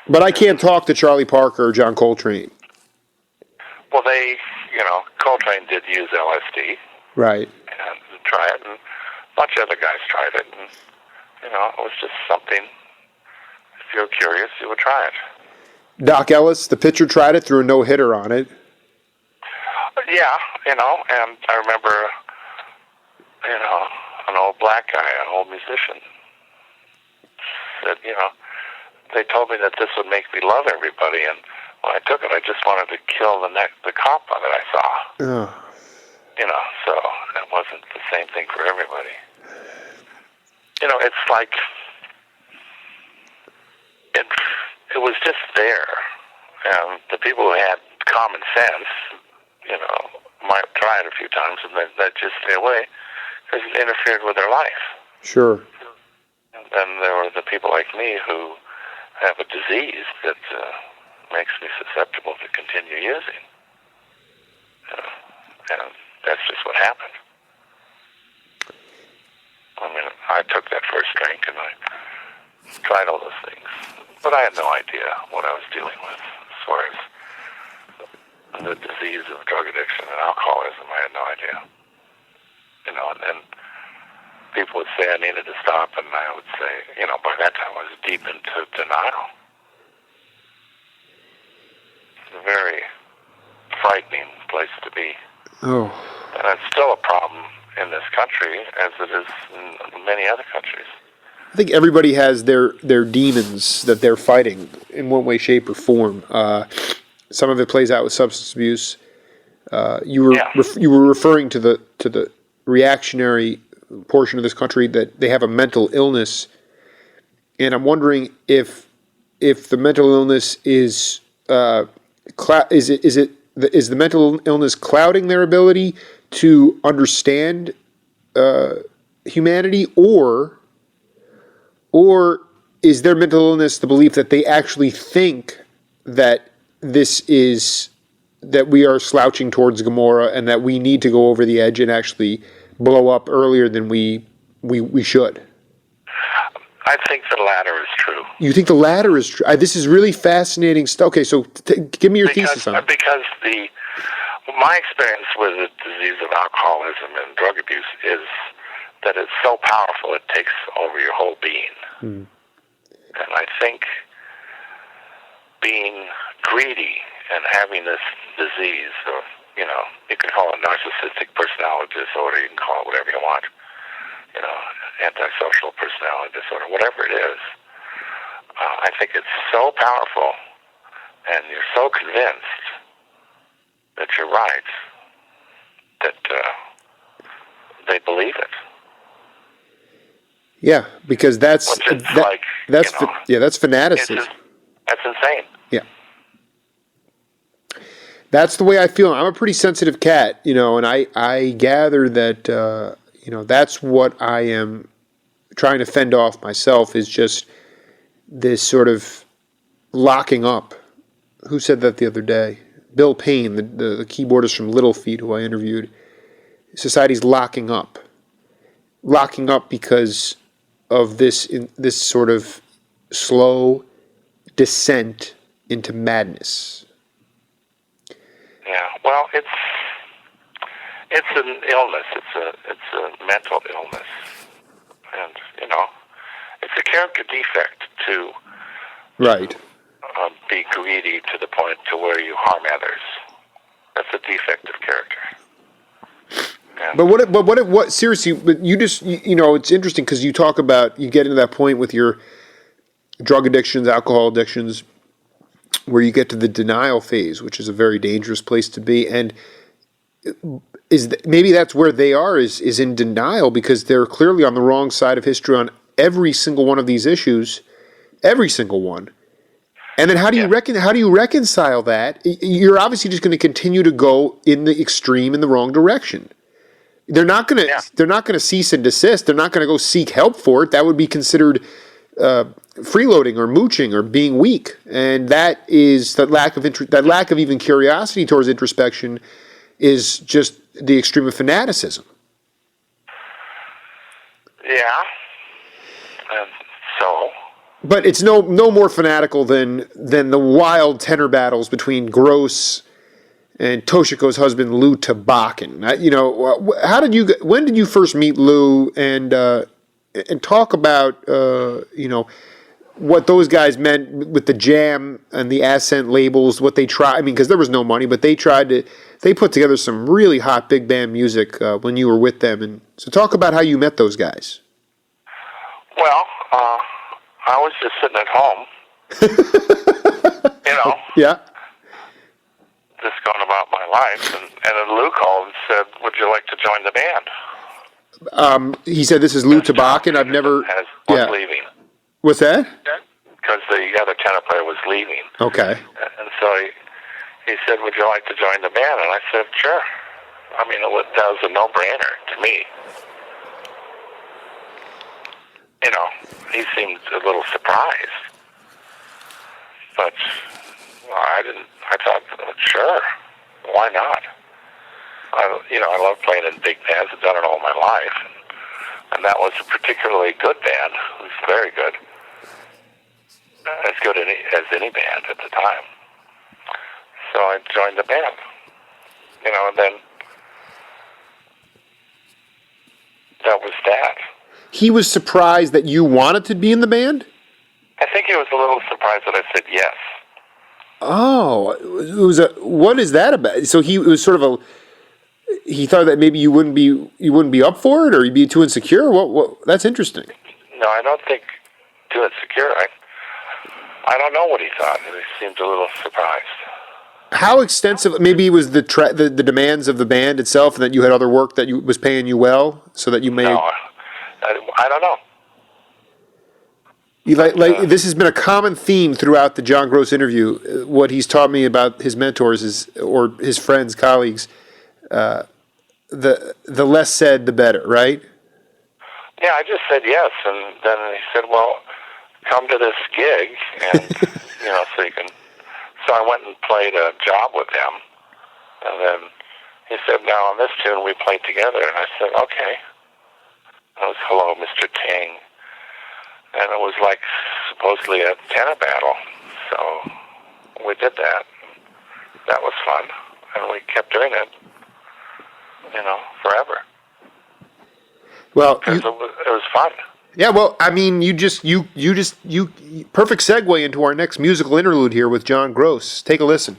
But I can't talk to Charlie Parker or John Coltrane. Well, you know, Coltrane did use LSD. Right. And try it, and a bunch of other guys tried it, and, you know, it was just something if you're curious, you would try it. Doc Ellis, the pitcher, tried it, threw a no-hitter on it. Yeah, and I remember, an old black guy, an old musician, said, they told me that this would make me love everybody, and when I took it, I just wanted to kill the cop that I saw. Oh. So it wasn't the same thing for everybody. It's like it was just there, and the people who had common sense, might try it a few times, and then just stay away because it interfered with their life. Sure. And then there were the people like me who have a disease that makes me susceptible to continue using. And that's just what happened. I mean, I took that first drink and I tried all those things, but I had no idea what I was dealing with as far as the disease of drug addiction and alcoholism. I had no idea. And then people would say I needed to stop, and I would say, by that time I was deep into denial. It's a very frightening place to be. Oh. And it's still a problem in this country, as it is in many other countries. I think everybody has their demons that they're fighting in one way, shape, or form. Some of it plays out with substance abuse. You were referring to the reactionary portion of this country that they have a mental illness, and I'm wondering if the mental illness is the mental illness clouding their ability to understand humanity, or is their mental illness the belief that they actually think that that we are slouching towards Gomorrah and that we need to go over the edge and actually blow up earlier than we should? I think the latter is true. You think the latter is true? This is really fascinating stuff. Okay, so give me your thesis on it. Because my experience with the disease of alcoholism and drug abuse is that it's so powerful it takes over your whole being. And I think being greedy and having this disease, or you can call it narcissistic personality disorder, you can call it whatever you want, antisocial personality disorder, whatever it is. I think it's so powerful, and you're so convinced that you're right, that they believe it. Yeah, because that's fanaticism. That's insane. Yeah. That's the way I feel. I'm a pretty sensitive cat, and I gather that, that's what I am trying to fend off myself, is just this sort of locking up. Who said that the other day? Bill Payne, the keyboardist from Little Feat, who I interviewed. Society's locking up. Locking up because of this sort of slow descent into madness. Yeah, well, it's an illness. It's a mental illness, and it's a character defect to be greedy to the point to where you harm others. That's a defect of character. And what seriously? But you just it's interesting because you talk about, you get into that point with your drug addictions, alcohol addictions, where you get to the denial phase, which is a very dangerous place to be. And maybe that's where they are, is in denial, because they're clearly on the wrong side of history on every single one of these issues, every single one. And then how do you reconcile that? You're obviously just going to continue to go in the extreme, in the wrong direction. They're not going to cease and desist. They're not going to go seek help for it. That would be considered freeloading or mooching or being weak, and that lack of even curiosity towards introspection is just the extreme of fanaticism. Yeah, and so. But it's no more fanatical than the wild tenor battles between Gross and Toshiko's husband Lou Tabakin. When did you first meet Lou, and talk about what those guys meant with the jam and the Ascent labels, what they tried. I mean, because there was no money, but they put together some really hot big band music when you were with them. And so talk about how you met those guys. Well, I was just sitting at home, Yeah. just going about my life, and then Lou called and said, "Would you like to join the band?" He said, "This is Lou Tabakin. I've never." Was leaving. What's that? Because the other tenor player was leaving. Okay. And so he said, "Would you like to join the band?" And I said, "Sure." I mean, that was a no-brainer to me. He seemed a little surprised. But I didn't. I thought, sure, why not? I love playing in big bands. I've done it all my life. And that was a particularly good band. It was very good. As good as any band at the time. So I joined the band. And then that was that. He was surprised that you wanted to be in the band? I think he was a little surprised that I said yes. Oh, what is that about? So he was sort of he thought that maybe you wouldn't be up for it, or you'd be too insecure. What? That's interesting. No, I don't think too insecure. I don't know what he thought. He seemed a little surprised. How extensive? Maybe it was the demands of the band itself, and that you had other work that was paying you well, so that you may. No, I don't know. This has been a common theme throughout the John Gross interview. What he's taught me about his mentors or his friends, colleagues. The less said, the better, right? Yeah, I just said yes, and then he said, "Well, come to this gig," and so you can. So I went and played a job with him, and then he said, "Now on this tune we played together," and I said, "Okay." It was "Hello, Mr. Ting," and it was like supposedly a tenor battle. So we did that. That was fun, and we kept doing it. Forever. Well, it was fun. Yeah, well, I mean, you perfect segue into our next musical interlude here with John Gross. Take a listen.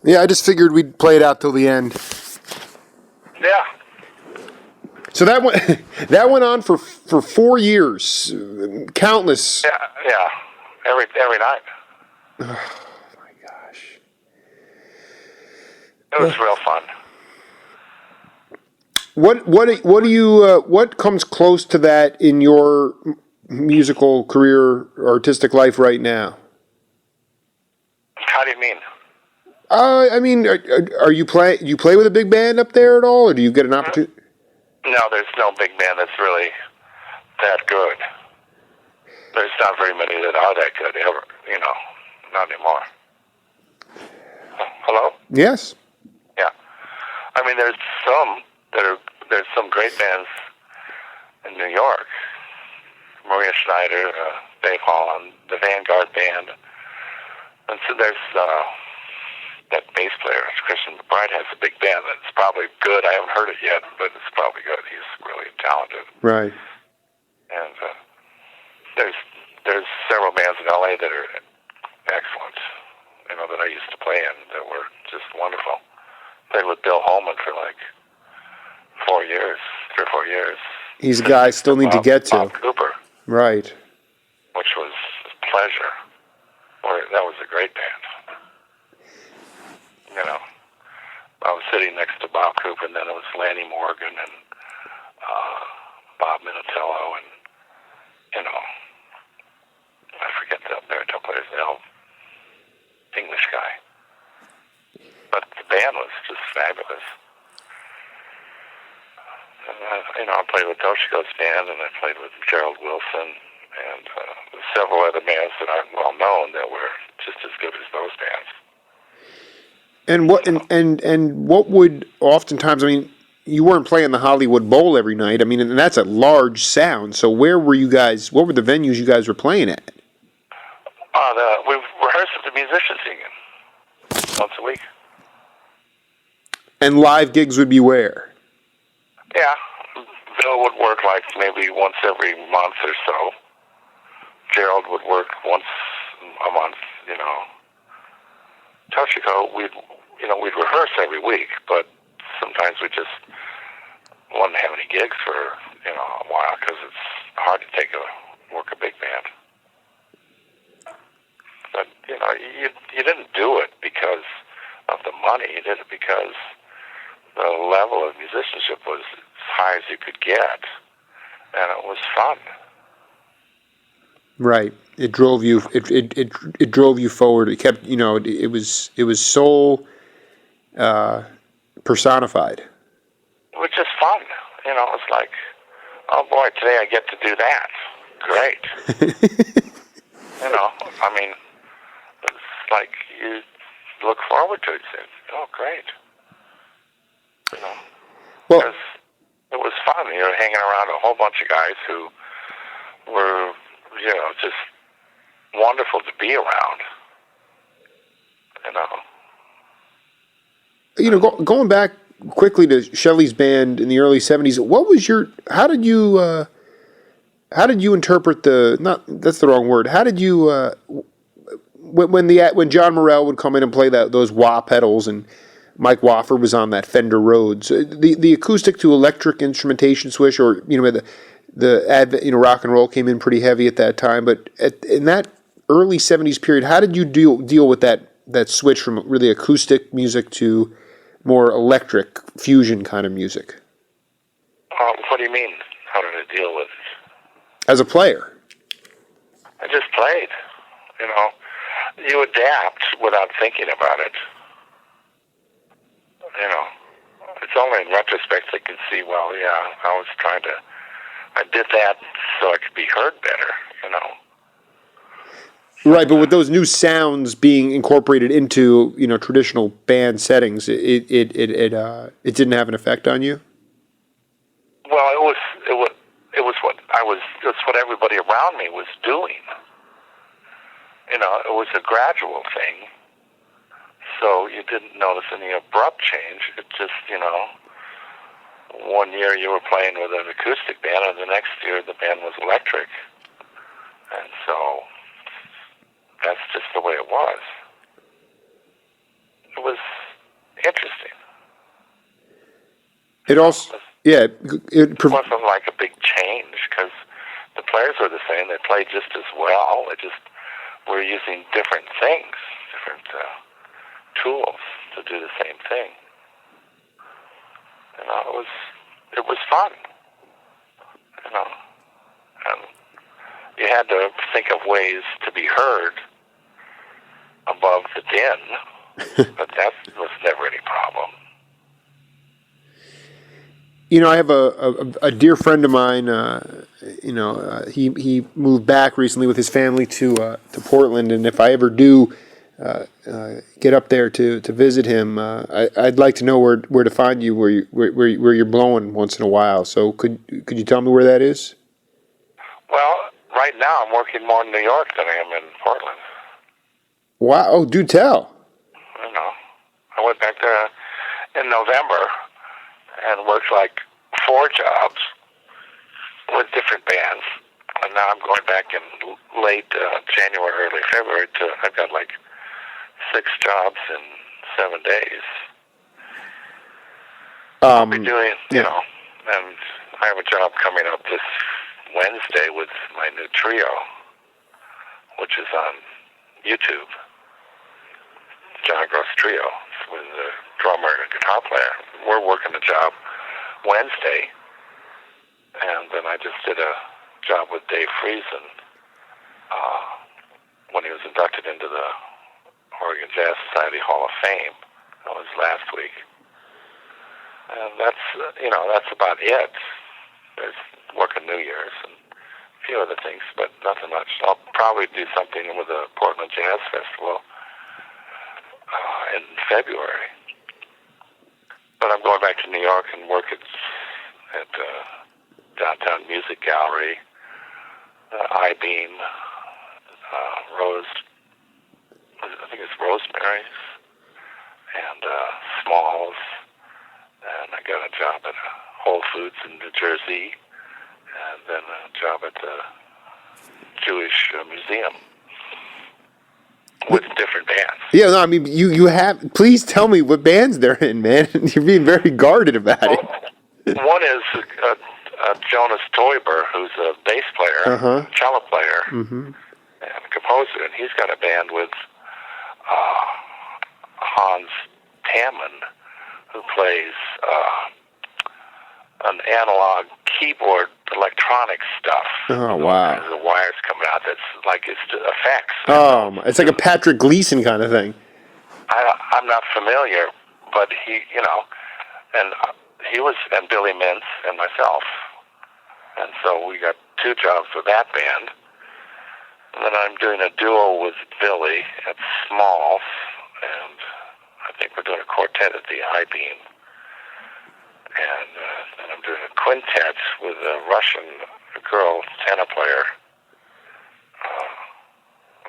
Yeah, I just figured we'd play it out till the end. Yeah. So that went that went on for 4 years, countless. Yeah. Every night. Oh my gosh. It was real fun. What do you what comes close to that in your musical career, artistic life right now? How do you mean? I mean, are you play with a big band up there at all, or do you get an opportunity? No, there's no big band that's really that good. There's not very many that are that good ever. Not anymore. Hello? Yes. Yeah. I mean, there's some great bands in New York. Maria Schneider, Dave Holland, the Vanguard Band, and so there's that bass player, Christian McBride, has a big band that's probably good. I haven't heard it yet, but it's probably good. He's really talented. Right. And there's several bands in LA that are excellent. That I used to play in that were just wonderful. Played with Bill Holman for like 3 or 4 years. He's a guy I still need to get to. Bob Cooper. Right. Which was a pleasure. That was a great band. I was sitting next to Bob Cooper, and then it was Lanny Morgan and Bob Minatello and band was just fabulous. And, I played with Toshiko's band, and I played with Gerald Wilson, and several other bands that aren't well known that were just as good as those bands. And what and what would oftentimes, I mean, you weren't playing the Hollywood Bowl every night. I mean, and that's a large sound. So where were you guys? What were the venues you guys were playing at? We rehearsed at the Musicians Union once a week. And live gigs would be where? Yeah, Bill would work like maybe once every month or so. Gerald would work once a month. Toshiko, we'd rehearse every week, but sometimes we just wouldn't have any gigs for a while because it's hard to work a big band. But you didn't do it because of the money. You did it because the level of musicianship was as high as you could get, and it was fun. Right. It drove you. It drove you forward. It kept. It was soul personified. It was just fun. It's like, oh boy, today I get to do that. Great. I mean, it's like you look forward to it. You say, oh, great. Well, because it was fun. Hanging around a whole bunch of guys who were, just wonderful to be around. Going back quickly to Shelley's band in the early '70s, what was how did you interpret that's the wrong word. How did you when John Morell would come in and play those wah pedals, and Mike Waffer was on that Fender Rhodes, the acoustic to electric instrumentation switch, or the rock and roll came in pretty heavy at that time, but in that early '70s period, how did you deal with that switch from really acoustic music to more electric fusion kind of music? What do you mean? How did I deal with it? As a player? I just played. You adapt without thinking about it. It's only in retrospect that you can see, well, yeah, I did that so I could be heard better, Right, but with those new sounds being incorporated into traditional band settings, it didn't have an effect on you. Well, it's what everybody around me was doing. It was a gradual thing, so you didn't notice any abrupt change. It just one year you were playing with an acoustic band, and the next year the band was electric, and so. That's just the way it was. It was interesting. It also, it wasn't like a big change because the players were the same. They played just as well. They just were using different things, different tools to do the same thing. It was fun. And you had to think of ways to be heard above the din, but that was never any problem. I have a dear friend of mine. He moved back recently with his family to Portland, and if I ever do get up there to visit him, I'd like to know where to find you, where you're blowing once in a while. So could you tell me where that is? Well, right now I'm working more in New York than I am in Portland. Wow! Oh, do tell. I went back there in November and worked like 4 jobs with different bands, and now I'm going back in late January, early February. I've got like 6 jobs in 7 days. I'll be doing, and I have a job coming up this Wednesday with my new trio, which is on YouTube. John Gross Trio with a drummer and a guitar player. We're working the job Wednesday, and then I just did a job with Dave Friesen when he was inducted into the Oregon Jazz Society Hall of Fame. That was last week. And that's about it. There's working New Year's and a few other things, but nothing much. I'll probably do something with the Portland Jazz Festival in February. But I'm going back to New York and work at Downtown Music Gallery, I-Beam, Rose, I think it's Rosemary's, and Smalls, and I got a job at Whole Foods in New Jersey, and then a job at the Jewish Museum with different bands. Yeah, no, I mean, you have. Please tell me what bands they're in, man. You're being very guarded about it. One is Jonas Teuber, who's a bass player, cello player, and a composer, and he's got a band with Hans Tamman, who plays an analog keyboard electronic stuff. Oh, wow. The wires coming out. That's like it's effects. Oh, it's like a Patrick Gleason kind of thing. I'm not familiar, but he was, and Billy Mintz and myself. And so we got 2 jobs with that band. And then I'm doing a duo with Billy at Smalls, and I think we're doing a quartet at the I-Beam. And then I'm doing a quintet with a Russian girl tenor player.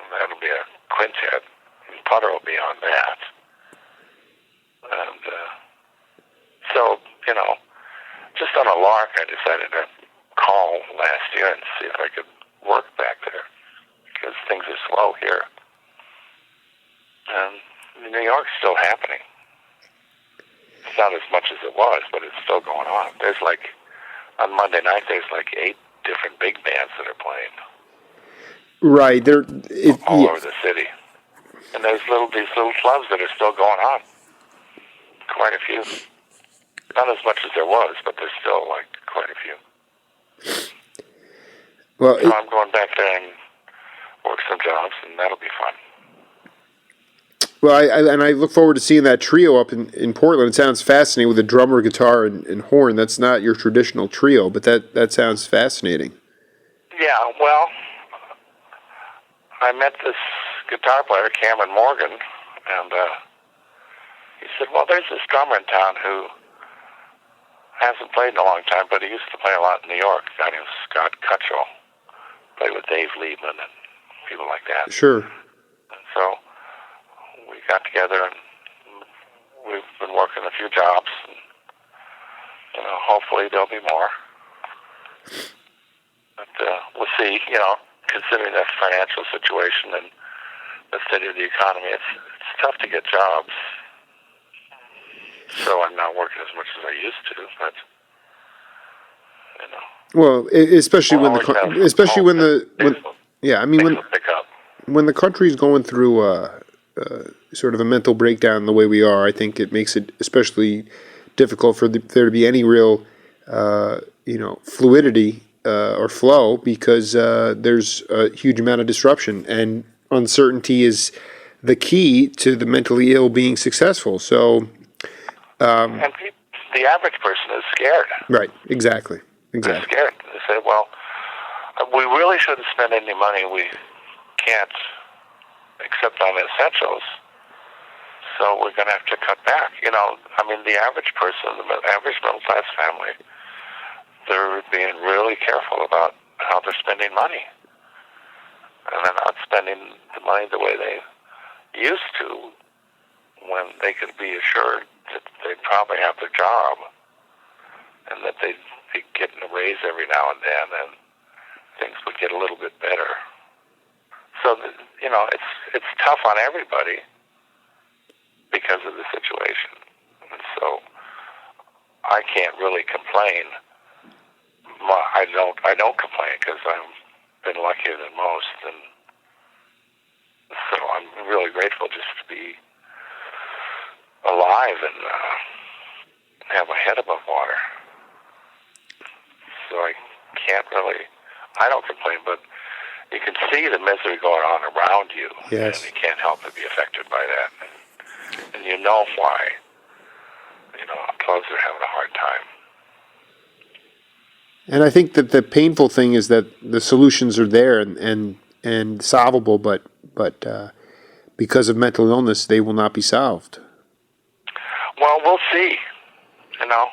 That'll be a quintet. And Putter will be on that. And so, just on a lark, I decided to call last year and see if I could work back there, because things are slow here. And New York's still happening. It's not as much as it was, but it's still going on. There's on Monday night, there's 8 different big bands that are playing. Right. All over the city. And there's these little clubs that are still going on. Quite a few. Not as much as there was, but there's still quite a few. Well, so I'm going back there and work some jobs, and that'll be fun. Well, I look forward to seeing that trio up in Portland. It sounds fascinating with a drummer, guitar, and horn. That's not your traditional trio, but that sounds fascinating. Yeah, well, I met this guitar player, Cameron Morgan, and he said, well, there's this drummer in town who hasn't played in a long time, but he used to play a lot in New York. A guy named Scott Cutchell. Played with Dave Liebman and people like that. Sure. And so we got together, and we've been working a few jobs. And, hopefully there'll be more. But we'll see. Considering the financial situation and the state of the economy, it's tough to get jobs. So I'm not working as much as I used to, but Well, especially when the country's going through sort of a mental breakdown the way we are, I think it makes it especially difficult for there to be any real fluidity or flow, because there's a huge amount of disruption, and uncertainty is the key to the mentally ill being successful. So. And the average person is scared. Right, exactly. They're scared. They say, well, we really shouldn't spend any money we can't except on essentials, so we're going to have to cut back. The average person, the average middle-class family, they're being really careful about how they're spending money. And they're not spending the money the way they used to, when they could be assured that they'd probably have their job and that they'd be getting a raise every now and then, and things would get a little bit better. So, it's tough on everybody because of the situation. And so I can't really complain. I don't complain because I've been luckier than most, and so I'm really grateful just to be alive and have my head above water. So I don't complain, but you can see the misery going on around you. Yes. And you can't help but be affected by that. and you know why. You know, clubs are having a hard time. And I think that the painful thing is that the solutions are there and solvable, but because of mental illness, they will not be solved. Well, we'll see. You know,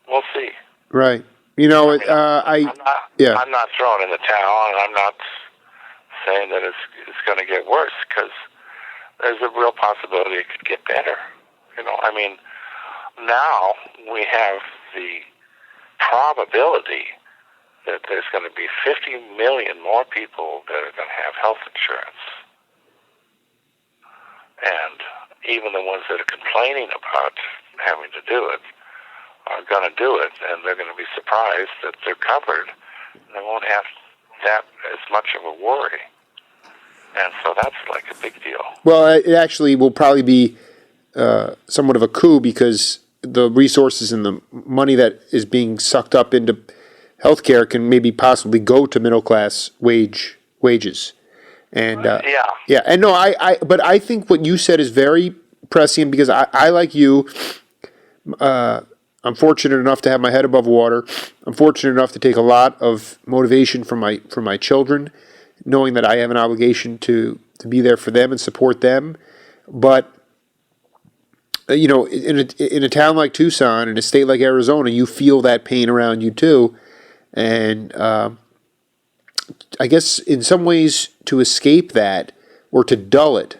we'll see. Right. You know, I'm not throwing in the towel, and I'm not saying that it's going to get worse, because there's a real possibility it could get better. You know, I mean, now we have the probability that there's going to be 50 million more people that are going to have health insurance. And even the ones that are complaining about having to do it are going to do it, and they're going to be surprised that they're covered. And they won't have that as much of a worry. And so that's like a big deal. Well, it actually will probably be somewhat of a coup, because the resources and the money that is being sucked up into healthcare can maybe possibly go to middle class wages. And and no, but I think what you said is very prescient, because I like you, I'm fortunate enough to have my head above water. I'm fortunate enough to take a lot of motivation from my children, knowing that I have an obligation to be there for them and support them. But you know, in a town like Tucson, in a state like Arizona, you feel that pain around you too. And I guess in some ways, to escape that or to dull it,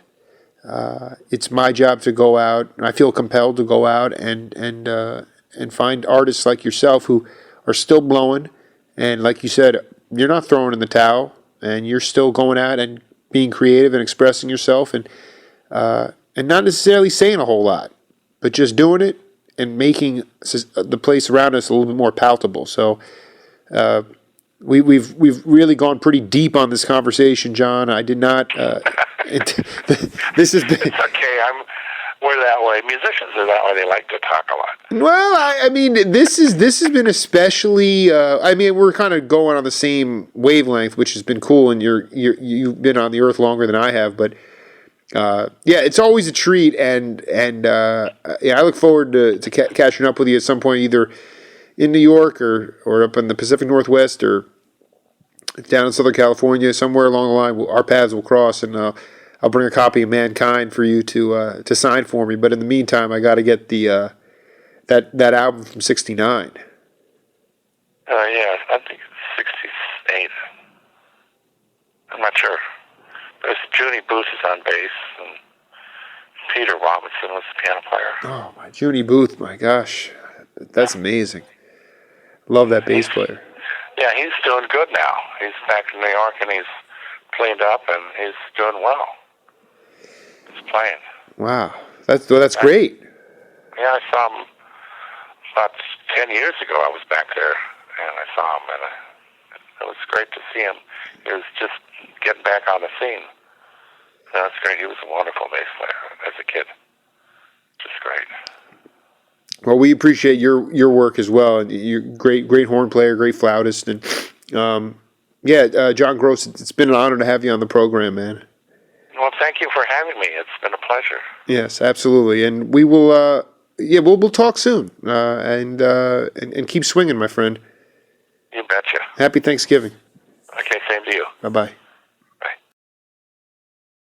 it's my job to go out, and I feel compelled to go out and find artists like yourself who are still blowing. And like you said, you're not throwing in the towel, and you're still going out and being creative and expressing yourself, and not necessarily saying a whole lot, but just doing it and making the place around us a little bit more palatable. So we've really gone pretty deep on this conversation, John. I did not. This is it's okay. We're that way. Musicians are that way. They like to talk a lot. Well, I mean, this has been especially. I mean, we're kind of going on the same wavelength, which has been cool. And you've been on the earth longer than I have, but it's always a treat. And I look forward to catching up with you at some point, either in New York or up in the Pacific Northwest or down in Southern California. Somewhere along the line, our paths will cross, and I'll bring a copy of Mankind for you to sign for me. But in the meantime, I got to get the that album from '69. I think it's '68. I'm not sure. There's Junie Booth is on bass, and Peter Robinson was the piano player. Oh, my Junie Booth! My gosh, that's amazing. Love that bass player. Yeah, he's doing good now. He's back in New York, and he's cleaned up, and he's doing well. He's playing. Wow, that's great. Yeah, I saw him about 10 years ago. I was back there, and I saw him, and it was great to see him. He was just getting back on the scene. That's great. He was a wonderful bass player as a kid. Just great. Well, we appreciate your work as well, and you're great horn player, great flautist, and John Gross. It's been an honor to have you on the program, man. Well, thank you for having me. It's been a pleasure. Yes, absolutely, and we will. We'll talk soon, and keep swinging, my friend. You betcha. Happy Thanksgiving. Okay, same to you. Bye-bye.